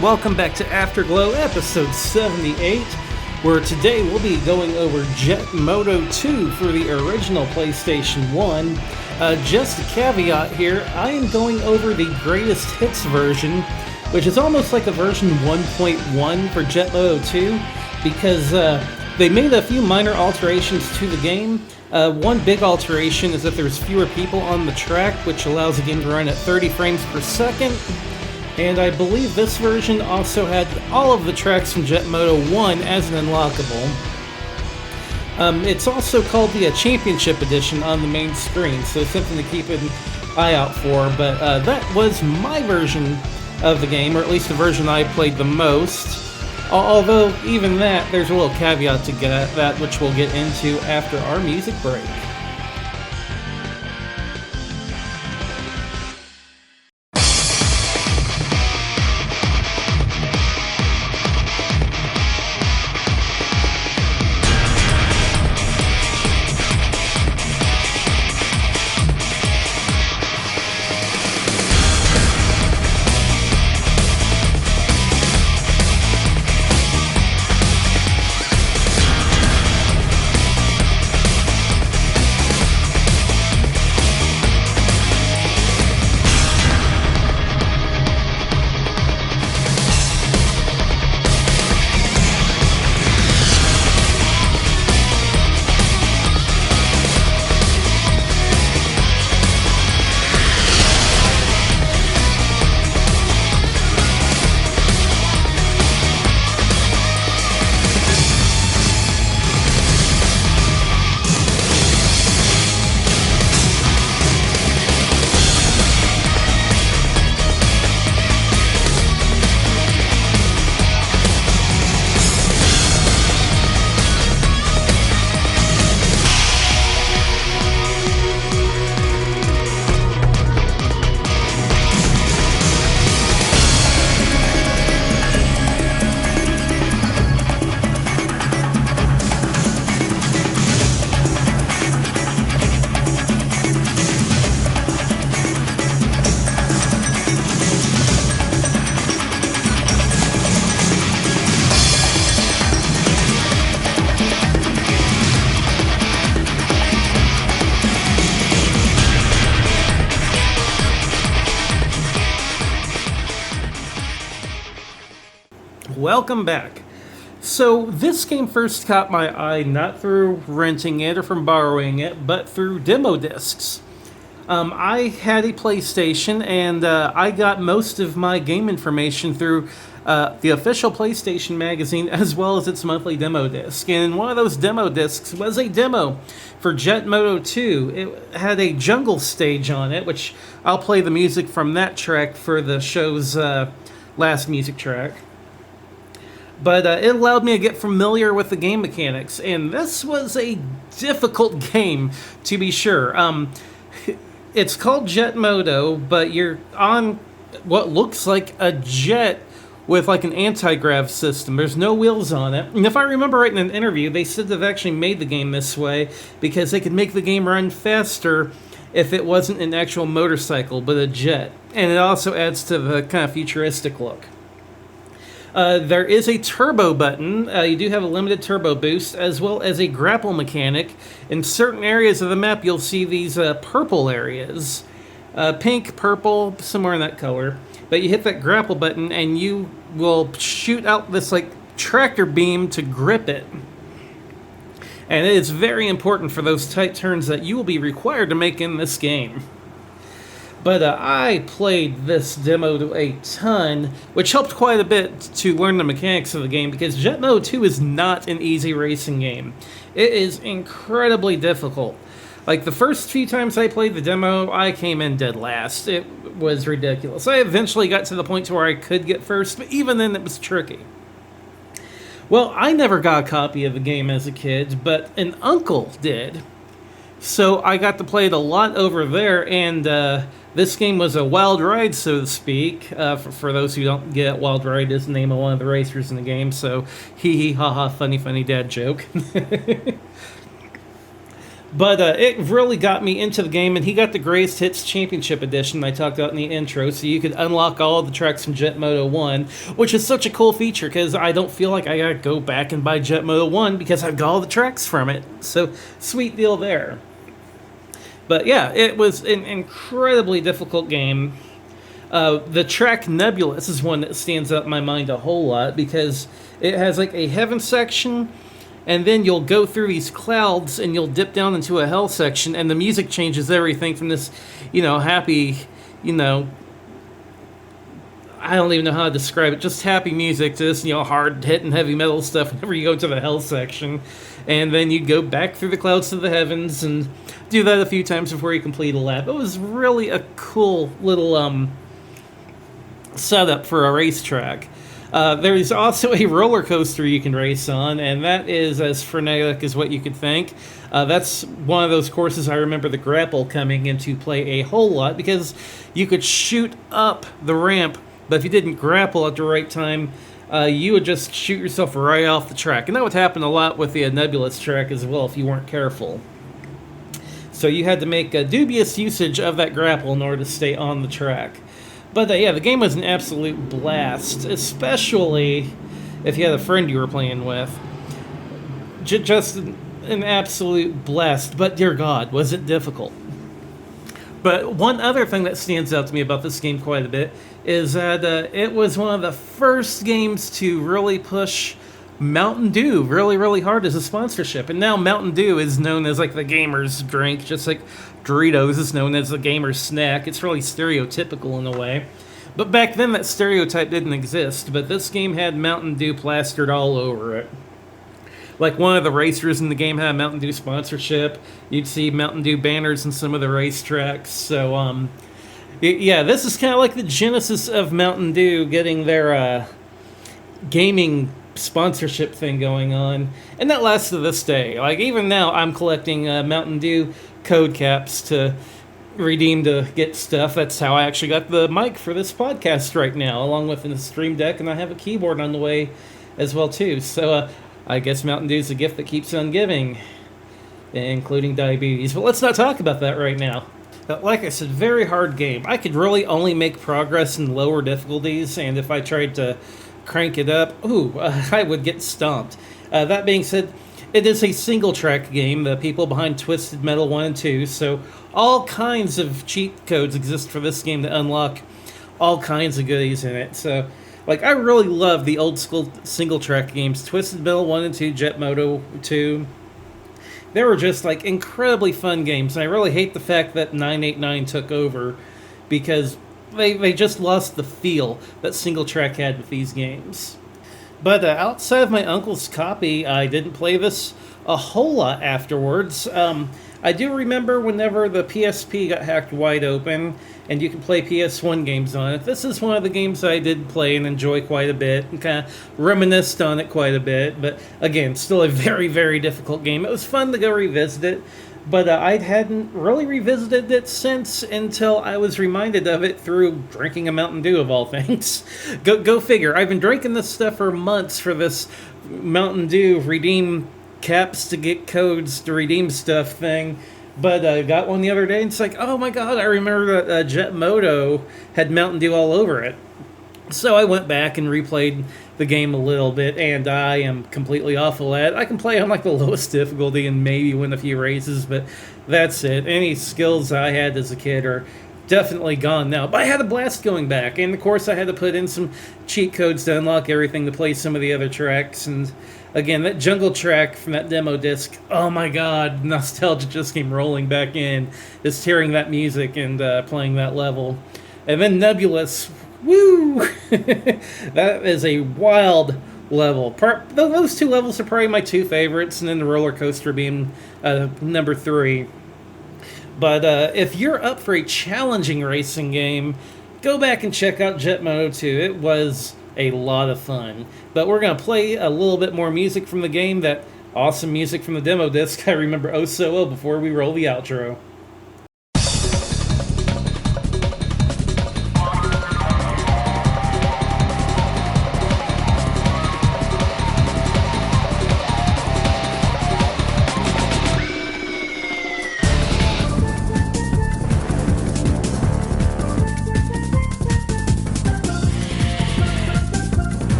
and welcome back to Afterglow episode 78, where today we'll be going over Jet Moto 2 for the original PlayStation 1. Just a caveat here, I am going over the greatest hits version, which is almost like a version 1.1 for Jet Moto 2, because they made a few minor alterations to the game. One big alteration is that there's fewer people on the track, which allows the game to run at 30 frames per second. And I believe this version also had all of the tracks from Jet Moto 1 as an unlockable. It's also called the Championship Edition on the main screen, so something to keep an eye out for. But that was my version of the game, or at least the version I played the most. Although, even that, there's a little caveat to that, which we'll get into after our music break. Welcome back. So this game first caught my eye not through renting it or from borrowing it, but through demo discs. I had a PlayStation, and I got most of my game information through the official PlayStation magazine, as well as its monthly demo disc. And one of those demo discs was a demo for Jet Moto 2. It had a jungle stage on it, which I'll play the music from that track for the show's last music track. But it allowed me to get familiar with the game mechanics, and this was a difficult game, to be sure. It's called Jet Moto, but you're on what looks like a jet with like an anti-grav system. There's no wheels on it. And if I remember right in an interview, they said they've actually made the game this way because they could make the game run faster if it wasn't an actual motorcycle, but a jet. And it also adds to the kind of futuristic look. There is a turbo button. You do have a limited turbo boost, as well as a grapple mechanic. In certain areas of the map, you'll see these purple areas. Pink, purple, somewhere in that color. But you hit that grapple button, and you will shoot out this like tractor beam to grip it. And it is very important for those tight turns that you will be required to make in this game. But I played this demo a ton, which helped quite a bit to learn the mechanics of the game, because Jet Moto 2 is not an easy racing game. It is incredibly difficult. Like, the first few times I played the demo, I came in dead last. It was ridiculous. I eventually got to the point to where I could get first, but even then it was tricky. Well, I never got a copy of the game as a kid, but an uncle did. So I got to play it a lot over there, and this game was a wild ride, so to speak. For those who don't get it, Wild Ride is the name of one of the racers in the game, so hee hee ha ha, funny funny dad joke. But it really got me into the game, and he got the Greatest Hits Championship Edition I talked about in the intro, so you could unlock all of the tracks from Jet Moto 1, which is such a cool feature, because I don't feel like I gotta go back and buy Jet Moto 1, because I've got all the tracks from it. So, sweet deal there. But yeah, it was an incredibly difficult game. The track Nebulous is one that stands out in my mind a whole lot, because it has like a heaven section, and then you'll go through these clouds and you'll dip down into a hell section, and the music changes everything from this, happy, I don't even know how to describe it, just happy music to this, hard hitting heavy metal stuff whenever you go to the hell section. And then you go back through the clouds to the heavens and do that a few times before you complete a lap. It was really a cool little setup for a racetrack. There's also a roller coaster you can race on, and that is as frenetic as what you could think. That's one of those courses I remember the grapple coming into play a whole lot, because you could shoot up the ramp, but if you didn't grapple at the right time, you would just shoot yourself right off the track. And that would happen a lot with the Nebulous track as well if you weren't careful. So you had to make a dubious usage of that grapple in order to stay on the track. But yeah, the game was an absolute blast, especially if you had a friend you were playing with. Just an absolute blast, but dear God, was it difficult. But one other thing that stands out to me about this game quite a bit is that it was one of the first games to really push Mountain Dew really, really hard as a sponsorship. And now Mountain Dew is known as like the gamer's drink, just like Doritos is known as the gamer's snack. It's really stereotypical in a way. But back then that stereotype didn't exist, but this game had Mountain Dew plastered all over it. Like one of the racers in the game had a Mountain Dew sponsorship. You'd see Mountain Dew banners in some of the racetracks. So, yeah, this is kind of like the genesis of Mountain Dew getting their gaming sponsorship thing going on, and that lasts to this day. Like even now I'm collecting Mountain Dew code caps to redeem to get stuff. That's how I actually got the mic for this podcast right now, along with a Stream Deck, and I have a keyboard on the way as well too. So I guess Mountain Dew is a gift that keeps on giving, including diabetes. But let's not talk about that right now. Like I said, very hard game. I could really only make progress in lower difficulties, and if I tried to crank it up, I would get stomped. That being said, it is a single-track game, the people behind Twisted Metal 1 and 2, so all kinds of cheat codes exist for this game to unlock all kinds of goodies in it. So, like, I really love the old-school single-track games, Twisted Metal 1 and 2, Jet Moto 2. They were just, like, incredibly fun games, and I really hate the fact that 989 took over, because they just lost the feel that single track had with these games. But outside of my uncle's copy, I didn't play this a whole lot afterwards. I do remember whenever the PSP got hacked wide open, and you can play PS1 games on it. This is one of the games I did play and enjoy quite a bit, and kind of reminisced on it quite a bit. But again, still a very, very difficult game. It was fun to go revisit it. But I hadn't really revisited it since until I was reminded of it through drinking a Mountain Dew, of all things. Go figure. I've been drinking this stuff for months for this Mountain Dew redeem caps to get codes to redeem stuff thing. But I got one the other day, and it's like, oh my god, I remember that Jet Moto had Mountain Dew all over it. So I went back and replayed the game a little bit, and I am completely awful at it. I can play on like the lowest difficulty and maybe win a few races, but that's it. Any skills I had as a kid are definitely gone now. But I had a blast going back, and of course I had to put in some cheat codes to unlock everything to play some of the other tracks. And again, that jungle track from that demo disc, oh my god, nostalgia just came rolling back in, just hearing that music and playing that level. And then Nebulous, woo! That is a wild level. Those two levels are probably my two favorites, and then the roller coaster being number 3. But if you're up for a challenging racing game, go back and check out Jet Moto 2. It was a lot of fun. But we're going to play a little bit more music from the game, that awesome music from the demo disc I remember oh so well, before we roll the outro.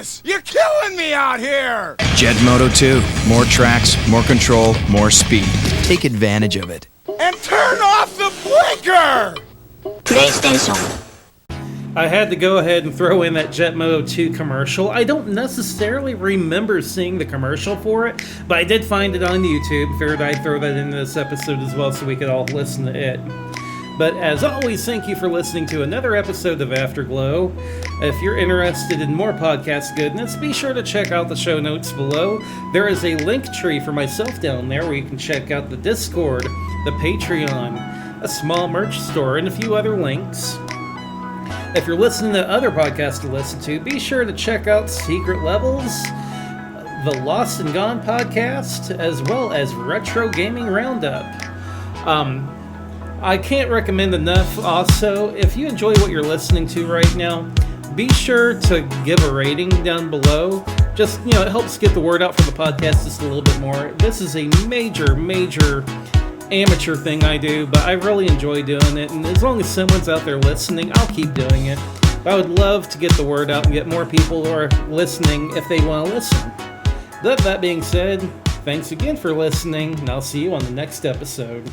this! You're killing me out here! Jet Moto 2. More tracks, more control, more speed. Take advantage of it. And turn off the blinker! PlayStation. I had to go ahead and throw in that Jet Moto 2 commercial. I don't necessarily remember seeing the commercial for it, but I did find it on YouTube. Figured I'd throw that into this episode as well so we could all listen to it. But as always, thank you for listening to another episode of Afterglow. If you're interested in more podcast goodness, be sure to check out the show notes below. There is a link tree for myself down there where you can check out the Discord, the Patreon, a small merch store, and a few other links. If you're listening to other podcasts to listen to, be sure to check out Secret Levels, the Lost and Gone podcast, as well as Retro Gaming Roundup. I can't recommend enough. Also, if you enjoy what you're listening to right now, be sure to give a rating down below. Just, it helps get the word out for the podcast just a little bit more. This is a major amateur thing I do, but I really enjoy doing it, and as long as someone's out there listening, I'll keep doing it. I would love to get the word out and get more people who are listening if they want to listen. But that being said, thanks again for listening, and I'll see you on the next episode.